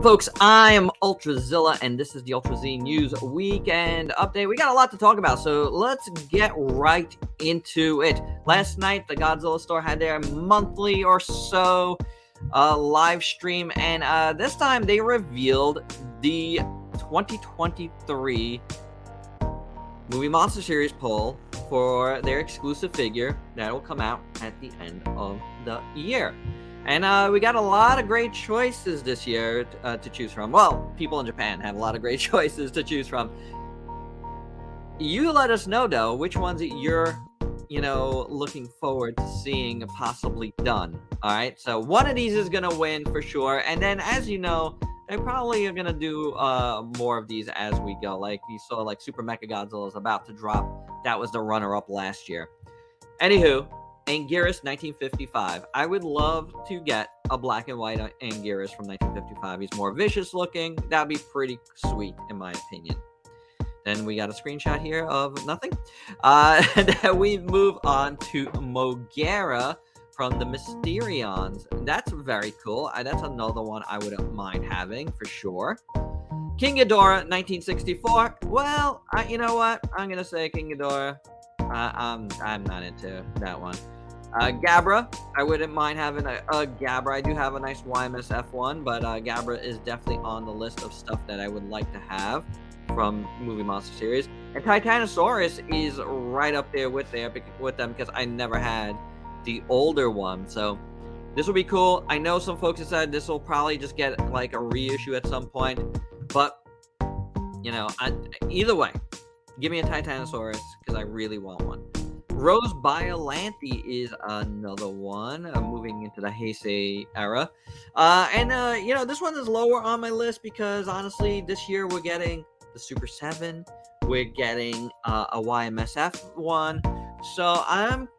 Folks, I am Ultrazilla, and this is the Ultrazilla News Weekend Update. We got a lot to talk about, so let's get right into it. Last night, the Godzilla store had their monthly or so live stream, and this time they revealed the 2023 Movie Monster Series poll for their exclusive figure that will come out at the end of the year. And we got a lot of great choices this year to choose from. Well, people in Japan have a lot of great choices to choose from. You let us know, though, which ones that you're, looking forward to seeing possibly done. All right, so one of these is going to win for sure. And then, as you know, they probably are going to do more of these as we go. Like you saw, like Super Mecha Godzilla is about to drop. That was the runner-up last year. Anywho, Anguirus 1955. I would love to get a black and white Anguirus from 1955. He's more vicious looking. That'd be pretty sweet, in my opinion. Then we got a screenshot here of nothing. Then we move on to Mogera from the Mysterions. That's very cool. That's another one I wouldn't mind having for sure. King Ghidorah 1964. Well, you know what? I'm gonna say King Ghidorah. I'm not into that one. Gabra, I wouldn't mind having a Gabra. I do have a nice YMSF one, but Gabra is definitely on the list of stuff that I would like to have from Movie Monster Series. And Titanosaurus is right up there with them because I never had the older one. So this will be cool. I know some folks have said this will probably just get like a reissue at some point, but either way, give me a Titanosaurus because I really want one. Rose Biollante is another one, moving into the Heisei era. This one is lower on my list because, honestly, this year we're getting the Super 7. We're getting a YMSF one. So,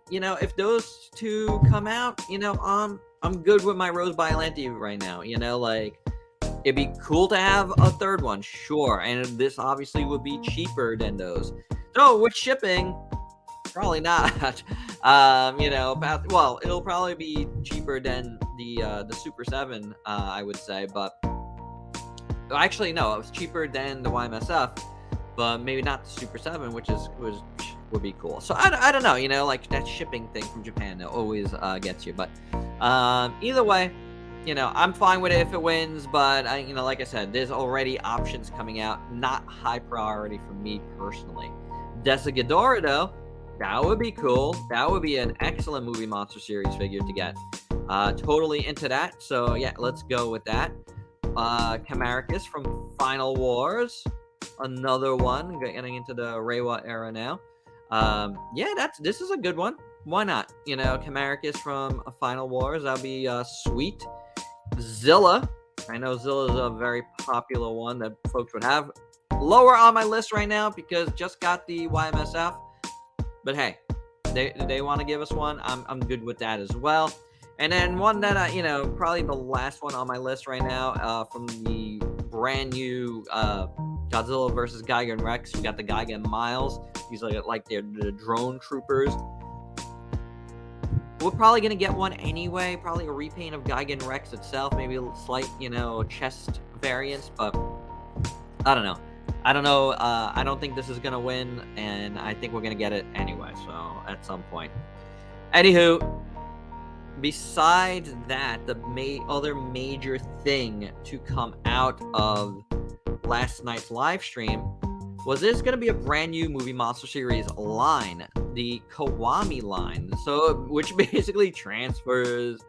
if those two come out, I'm good with my Rose Biollante right now. It'd be cool to have a third one, sure. And this obviously would be cheaper than those. So, with shipping, probably not. It'll probably be cheaper than the Super 7, I would say. But actually, no, it was cheaper than the YMSF, but maybe not the Super 7, which would be cool. So I don't know. Like that shipping thing from Japan that always gets you. But either way, I'm fine with it if it wins, but like I said, there's already options coming out, not high priority for me personally. Ghidorah, though, that would be cool. That would be an excellent Movie Monster Series figure to get. Totally into that. So yeah, let's go with that. Camaricus from Final Wars, another one getting into the Reiwa era now. This is a good one. Why not? Camaricus from Final Wars, that'll be sweet. Zilla. I know Zilla is a very popular one that folks would have. Lower on my list right now because just got the YMSF. But hey, they want to give us one. I'm good with that as well. And then one that probably the last one on my list right now from the brand new Godzilla versus Giga and Rex. We got the Giga and Miles. These are like they're the drone troopers. We're probably going to get one anyway. Probably a repaint of Giga and Rex itself. Maybe a slight, chest variants. But I don't know. I don't think this is going to win. And I think we're going to get it anyway. So at some point. Anywho, besides that, the other major thing to come out of last night's live stream was this going to be a brand new Movie Monster Series line, the Kiwami line, which basically translates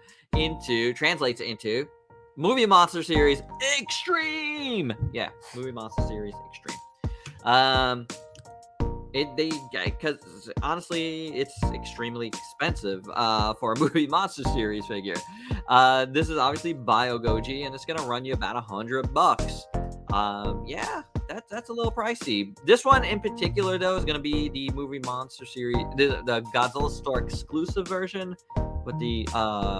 into Movie Monster Series Extreme. Yeah, Movie Monster Series Extreme. Because honestly, it's extremely expensive for a Movie Monster Series figure. This is obviously Bio Goji, and it's gonna run you about $100. Yeah, that's a little pricey. This one in particular, though, is gonna be the Movie Monster Series, the Godzilla Store exclusive version with the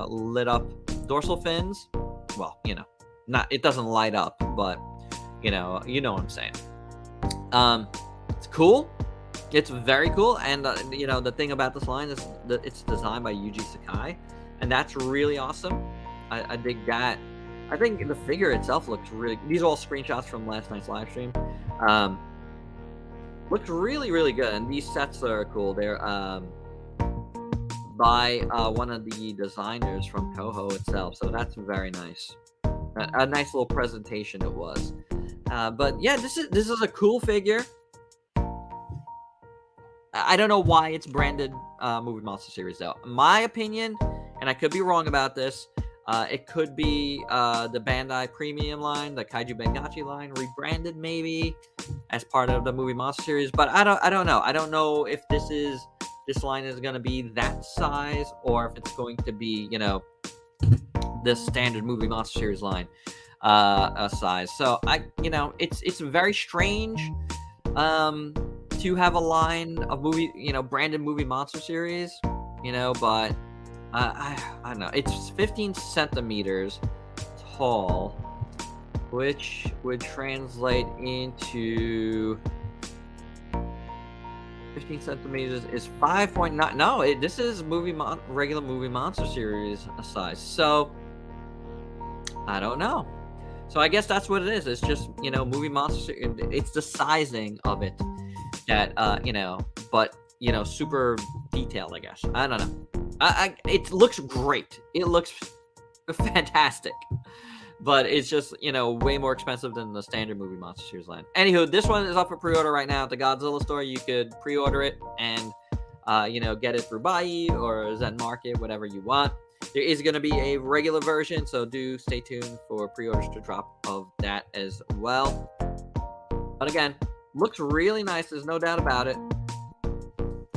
lit up dorsal fins. Well, it doesn't light up, but you know what I'm saying. It's cool. It's very cool, and the thing about this line is that it's designed by Yuji Sakai, and that's really awesome. I dig that. I think the figure itself looks really. These are all screenshots from last night's live stream. Um, looks really, really good, and these sets are cool. They're by one of the designers from Toho itself, so that's very nice. A nice little presentation it was. But yeah, this is a cool figure. I don't know why it's branded Movie Monster Series though. In my opinion, and I could be wrong about this, it could be the Bandai Premium line, the Kaiju Bengachi line, rebranded maybe as part of the Movie Monster Series. But I don't know. I don't know if this line is going to be that size, or if it's going to be, you know, the standard Movie Monster Series line size. So it's very strange to have a line of movie, you know, branded Movie Monster Series, you know, but I don't know. It's 15 centimeters tall, which would translate into 15 centimeters is 5.9. No, this is regular Movie Monster Series size. So I don't know. So I guess that's what it is. It's just, you know, Movie Monster. It's the sizing of it that you know, but you know, super detailed. I guess I don't know. It looks great. It looks fantastic. But it's just, you know, way more expensive than the standard Movie Monster Series line. Anywho, this one is up for pre-order right now at the Godzilla store. You could pre-order it and, you know, get it through Buy or Zen Market, whatever you want. There is going to be a regular version, so do stay tuned for pre-orders to drop of that as well. But again, looks really nice. There's no doubt about it.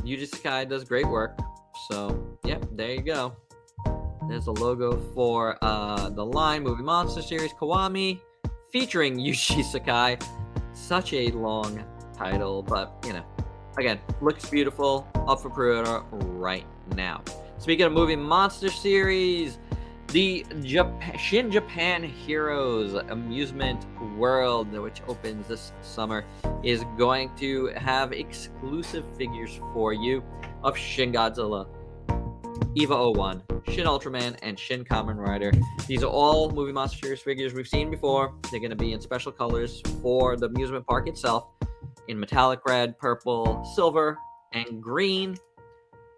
Yuji Sakai does great work. So, yep, there you go. There's a logo for the line Movie Monster Series Kiwami featuring Yuji Sakai. Such a long title, but you know, again, looks beautiful. Up for pre-order right now. Speaking of Movie Monster Series, the Shin Japan Heroes Amusement World, which opens this summer, is going to have exclusive figures for you of Shin Godzilla, EVA 01, Shin Ultraman, and Shin Kamen Rider. These are all Movie Monster Series figures we've seen before. They're going to be in special colors for the amusement park itself, in metallic red, purple, silver, and green.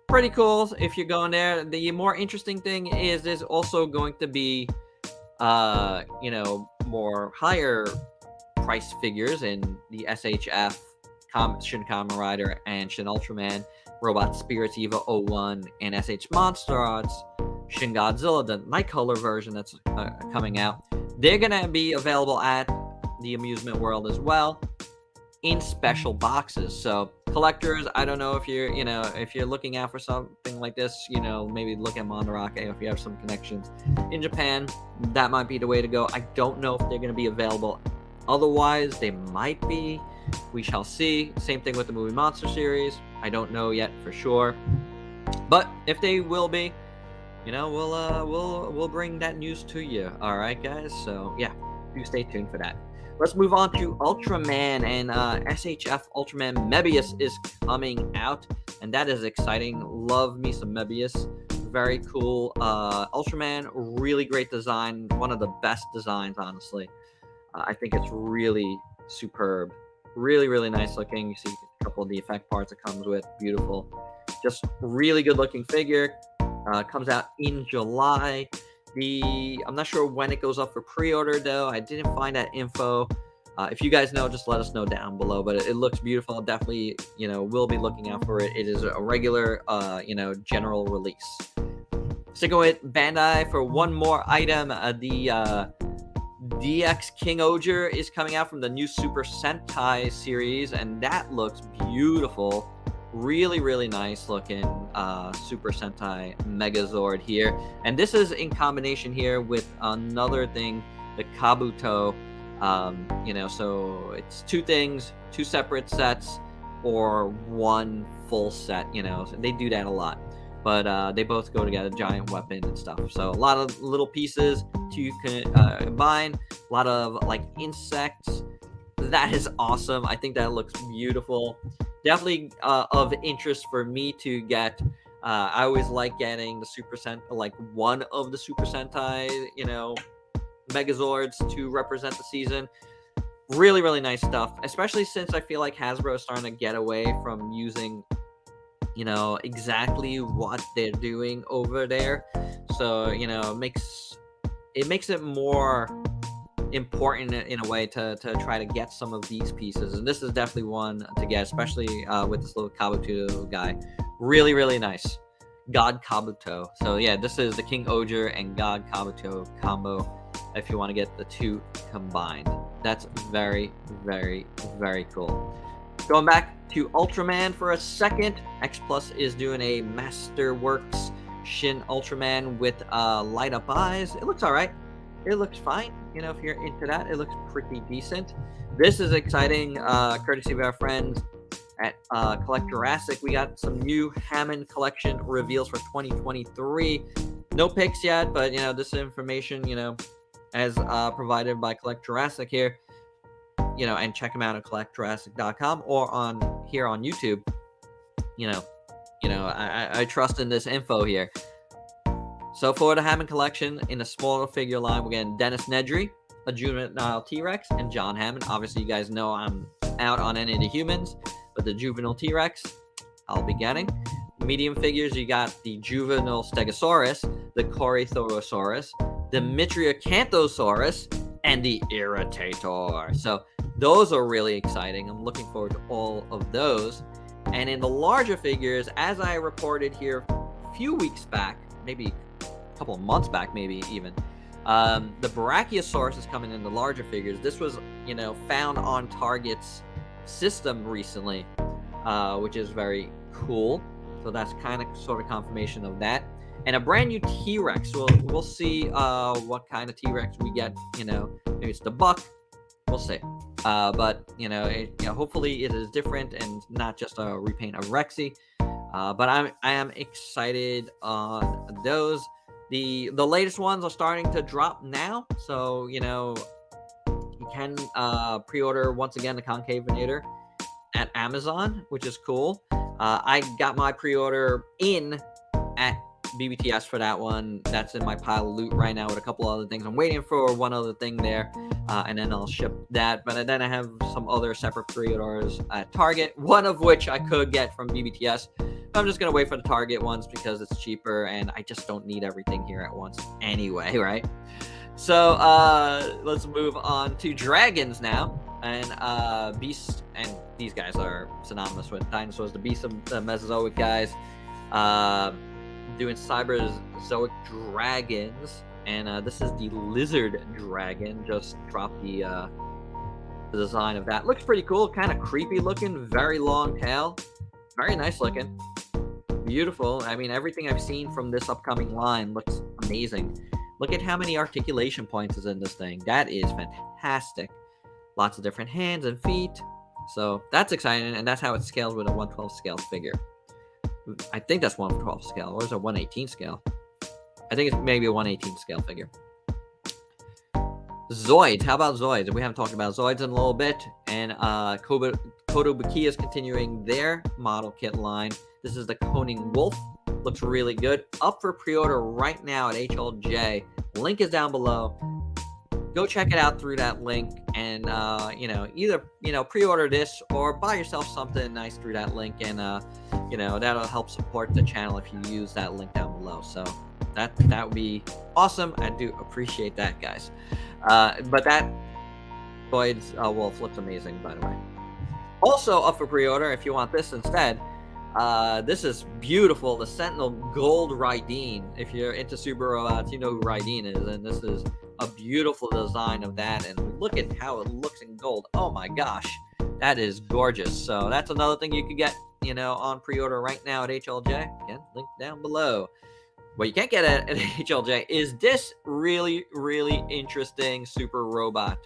Pretty cool if you're going there. The more interesting thing is there's also going to be, you know, more higher price figures in the SHF, Shin Kamen Rider, and Shin Ultraman, Robot Spirits EVA 01, and SH Monster Arts, Shin Godzilla, the Night Color version that's coming out. They're going to be available at the Amusement World as well in special boxes. So collectors, I don't know if you're, you know, if you're looking out for something like this, you know, maybe look at Mandarake if you have some connections in Japan. That might be the way to go. I don't know if they're going to be available. Otherwise, they might be. We shall see. Same thing with the Movie Monster Series. I don't know yet for sure, but if they will be, you know, we'll bring that news to you. All right, guys. So yeah, do stay tuned for that. Let's move on to Ultraman, and SHF Ultraman Mebius is coming out, and that is exciting. Love me some Mebius. Very cool. Ultraman, really great design. One of the best designs, honestly. I think it's really superb. Really, really nice looking. You see a couple of the effect parts it comes with. Beautiful. Just really good looking figure. Comes out in July. I'm not sure when it goes up for pre-order though. I didn't find that info. If you guys know, just let us know down below. But it looks beautiful. Definitely, you know, we'll be looking out for it. It is a regular, you know, general release. Sticking with Bandai for one more item. The DX King Ojer is coming out from the new Super Sentai series, and that looks beautiful. Really, really nice looking Super Sentai Megazord here. And this is in combination here with another thing, the Kabuto. You know, so it's two things, two separate sets, or one full set, you know. So they do that a lot. But they both go together, giant weapon and stuff. So a lot of little pieces to combine, a lot of like insects. That is awesome. I think that looks beautiful. Definitely of interest for me to get. I always like getting the Super Sentai, like one of the Super Sentai, you know, Megazords to represent the season. Really, really nice stuff, especially since I feel like Hasbro is starting to get away from using, exactly what they're doing over there. So, it makes it more important in a way to try to get some of these pieces. And this is definitely one to get, especially with this little Kabuto guy. Really, really nice. God Kabuto. So yeah, this is the King Ojer and God Kabuto combo if you want to get the two combined. That's very, very, very cool. Going back to Ultraman for a second, X Plus is doing a Masterworks Shin Ultraman with light up eyes. It looks all right. It looks fine. If you're into that, it looks pretty decent. This is exciting, courtesy of our friends at Collect Jurassic. We got some new Hammond collection reveals for 2023. No picks yet, but this information, as provided by Collect Jurassic here, and check them out at collectjurassic.com or on here on YouTube. I trust in this info here. So for the Hammond collection, in a smaller figure line, we're getting Dennis Nedry, a juvenile T-Rex, and John Hammond. Obviously, you guys know I'm out on any of the humans, but the juvenile T-Rex, I'll be getting. Medium figures, you got the juvenile Stegosaurus, the Corythorosaurus, the Mitriacanthosaurus, and the Irritator. So those are really exciting. I'm looking forward to all of those. And in the larger figures, as I reported here a few weeks back, maybe a couple of months back, maybe even, the Brachiosaurus is coming in the larger figures. This was, found on Target's system recently, which is very cool. So that's kind of sort of confirmation of that. And a brand new T-Rex. We'll see what kind of T-Rex we get. Maybe it's the Buck. We'll see. But hopefully it is different and not just a repaint of Rexy. But I am excited on those. The latest ones are starting to drop now, so you can pre-order once again the Concavinator at Amazon, which is cool. I got my pre-order in at BBTS for that one. That's in my pile of loot right now with a couple other things. I'm waiting for one other thing there, and then I'll ship that. But then I have some other separate pre-orders at Target, one of which I could get from BBTS. I'm just going to wait for the Target ones because it's cheaper, and I just don't need everything here at once anyway, right? So let's move on to dragons now. And beasts, and these guys are synonymous with dinosaurs. The beasts of the Mesozoic guys. Doing Cyberzoic dragons. And this is the lizard dragon. Just dropped the design of that. Looks pretty cool. Kind of creepy looking. Very long tail. Very nice looking. Beautiful. I mean, everything I've seen from this upcoming line looks amazing. Look at how many articulation points is in this thing. That is fantastic. Lots of different hands and feet. So that's exciting, and that's how it scales with a 1/12 scale figure. I think that's 1/12 scale, or is it 1/18 scale? I think it's maybe a 1/18 scale figure. Zoids. How about Zoids? We haven't talked about Zoids in a little bit. And Kotobukiya is continuing their model kit line. This is the Coning Wolf. Looks really good. Up for pre-order right now at HLJ. Link is down below. Go check it out through that link, and either pre-order this or buy yourself something nice through that link, and that'll help support the channel if you use that link down below. So that would be awesome. I do appreciate that, guys. But that Zoids Wolf looks amazing, by the way. Also up for pre-order if you want this instead. This is beautiful. The Sentinel Gold Raideen. If you're into super robots, you know who Raideen is, and this is a beautiful design of that. And look at how it looks in gold. Oh my gosh, that is gorgeous. So that's another thing you could get, on pre-order right now at HLJ. Again, link down below. What you can't get at HLJ is this really, really interesting super robot.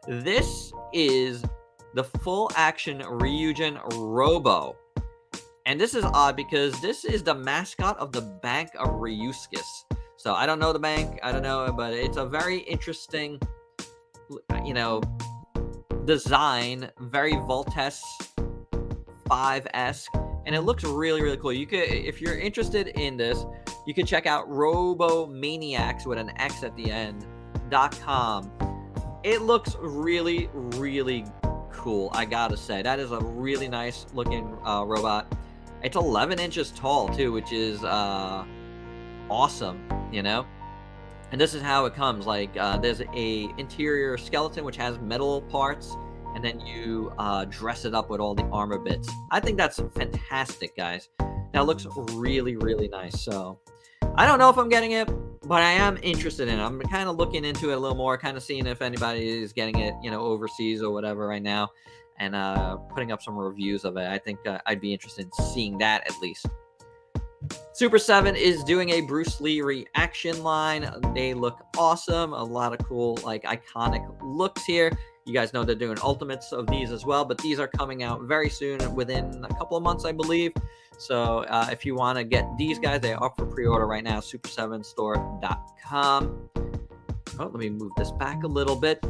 This is the full action Ryujin Robo. And this is odd because this is the mascot of the Bank of Ryuskis. So I don't know the bank, I don't know, but it's a very interesting, design, very Voltes 5-esque, and it looks really, really cool. You could, if you're interested in this, you can check out Robo Maniacs with an X at the end. ultrazillatoys.com. It looks really, really cool, I gotta say. That is a really nice looking robot. It's 11 inches tall too, which is awesome, you know. And this is how it comes. Like there's a interior skeleton which has metal parts, and then you dress it up with all the armor bits. I think that's fantastic, guys. That looks really, really nice. So I don't know if I'm getting it, but I am interested in it. I'm kind of looking into it a little more, kind of seeing if anybody is getting it, you know, overseas or whatever right now, and putting up some reviews of it. I think I'd be interested in seeing that at least. Super 7 is doing a Bruce Lee reaction line. They look awesome. A lot of cool, like, iconic looks here. You guys know they're doing ultimates of these as well, but these are coming out very soon, within a couple of months, I believe. So if you want to get these guys, they are up for pre-order right now, super7store.com. Oh, let me move this back a little bit.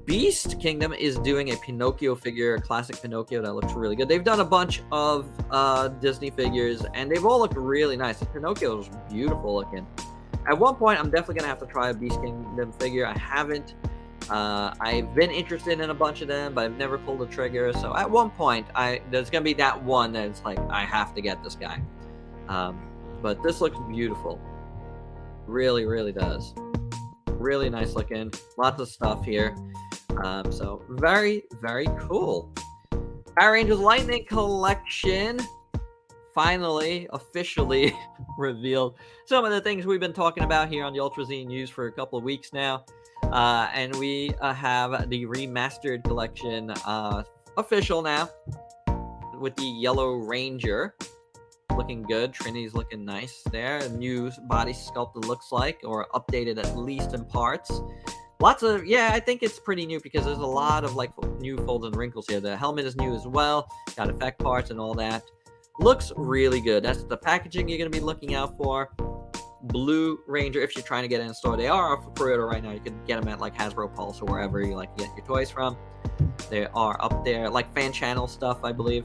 Beast Kingdom is doing a Pinocchio figure, a classic Pinocchio that looks really good. They've done a bunch of Disney figures, and they've all looked really nice. The Pinocchio is beautiful looking. At one point, I'm definitely going to have to try a Beast Kingdom figure. I haven't. I've been interested in a bunch of them, but I've never pulled the trigger. So at one point, there's going to be that one that's like, I have to get this guy. But this looks beautiful. Really, really does. Really nice looking. Lots of stuff here. So very, very cool. Power Rangers Lightning Collection finally, officially revealed some of the things we've been talking about here on the Ultra Z News for a couple of weeks now. And we have the remastered collection official now with the Yellow Ranger looking good. Trinity's looking nice there. A new body sculpt, it looks like, or updated at least in parts. Lots of, yeah, I think it's pretty new because there's a lot of like new folds and wrinkles here. The helmet is new as well. Got effect parts and all that. Looks really good. That's the packaging you're going to be looking out for. Blue Ranger, if you're trying to get it in store, they are up for pre-order right now. You can get them at like Hasbro Pulse or wherever you like to get your toys from. They are up there, like fan channel stuff, I believe.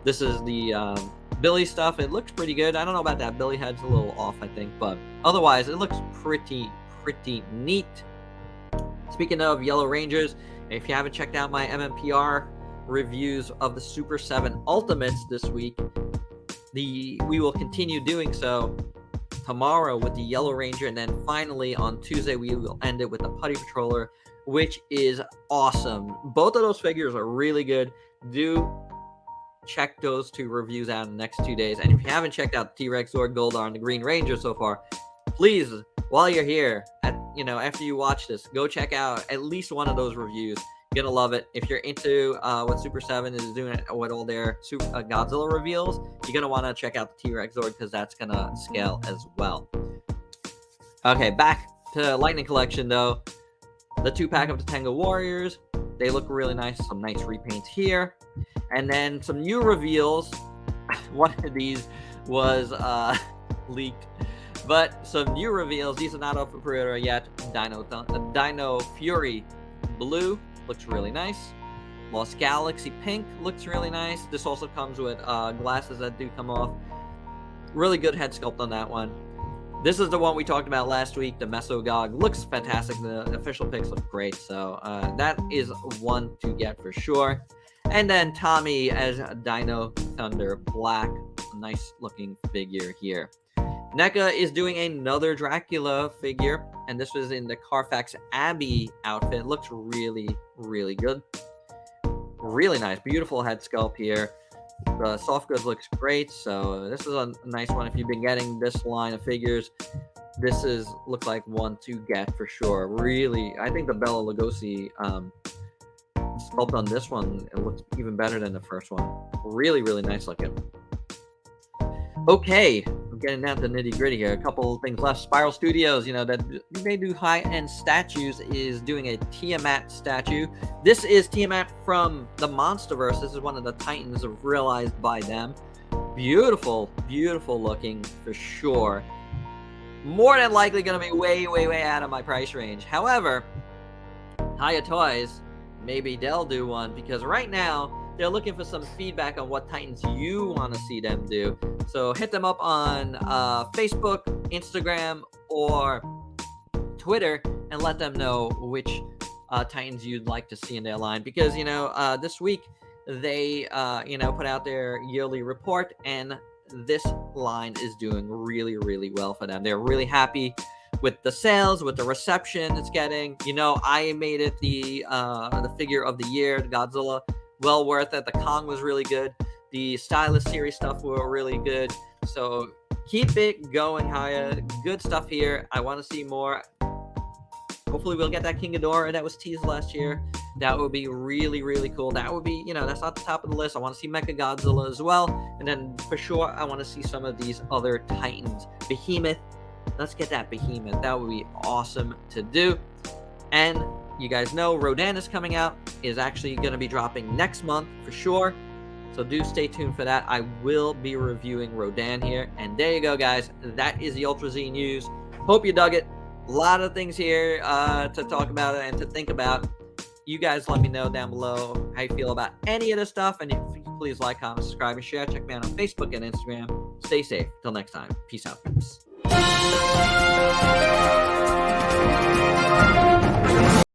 This is the Billy stuff. It looks pretty good. I don't know about that. Billy head's a little off, I think, but otherwise it looks pretty neat. Speaking of Yellow Rangers, if you haven't checked out my MMPR reviews of the Super 7 Ultimates this week, we will continue doing so tomorrow with the Yellow Ranger, and then finally on Tuesday we will end it with the Putty Patroller, which is awesome. Both of those figures are really good. Do check those two reviews out in the next 2 days. And if you haven't checked out T-Rex, Zord, Goldar, and the Green Ranger so far, please, while you're here, after you watch this, go check out at least one of those reviews. You're gonna love it. If you're into what Super 7 is doing with all their Godzilla reveals, you're gonna want to check out the T-Rex Zord because that's gonna scale as well. Okay, back to Lightning Collection though. The 2-pack of the Tenga Warriors, they look really nice. Some nice repaints here, and then some new reveals. One of these was leaked, but some new reveals. These are not up for pre-order yet. Dino Fury Blue looks really nice. Lost Galaxy Pink looks really nice. This also comes with glasses that do come off. Really good head sculpt on that one. This is the one we talked about last week, the Mesogog. Looks fantastic. The official pics look great. So that is one to get for sure. And then Tommy as Dino Thunder Black. Nice looking figure here. NECA is doing another Dracula figure, and this was in the Carfax Abbey outfit. Looks really, really good. Really nice. Beautiful head sculpt here. The soft goods looks great, so this is a nice one. If you've been getting this line of figures, this looks like one to get for sure. Really, I think the Bela Lugosi sculpt on this one, it looks even better than the first one. Really, really nice looking. Okay, I'm getting down to nitty gritty here. A couple of things left. Spiral Studios, that they do high-end statues, is doing a Tiamat statue. This is Tiamat from the Monsterverse. This is one of the Titans realized by them. Beautiful, beautiful looking for sure. More than likely going to be way, way, way out of my price range. However, HIYA Toys, maybe they'll do one, because right now they're looking for some feedback on what Titans you want to see them do. So hit them up on Facebook, Instagram, or Twitter and let them know which Titans you'd like to see in their line, because this week they put out their yearly report, and this line is doing really, really well for them. They're really happy with the sales, with the reception it's getting. I made it the figure of the year, the Godzilla. Well worth it. The Kong was really good. The Stylus series stuff were really good. So keep it going, HIYA. Good stuff here. I want to see more. Hopefully we'll get that King Ghidorah that was teased last year. That would be really, really cool. That would be, that's not the top of the list. I want to see Mecha Godzilla as well. And then for sure, I want to see some of these other Titans. Behemoth. Let's get that Behemoth. That would be awesome to do. And you guys know Rodan is coming out. Is actually going to be dropping next month for sure. So do stay tuned for that. I will be reviewing Rodan here. And there you go, guys. That is the Ultra Z news. Hope you dug it. A lot of things here to talk about and to think about. You guys let me know down below how you feel about any of this stuff. And if you please like, comment, subscribe, and share. Check me out on Facebook and Instagram. Stay safe. Till next time. Peace out, peeps.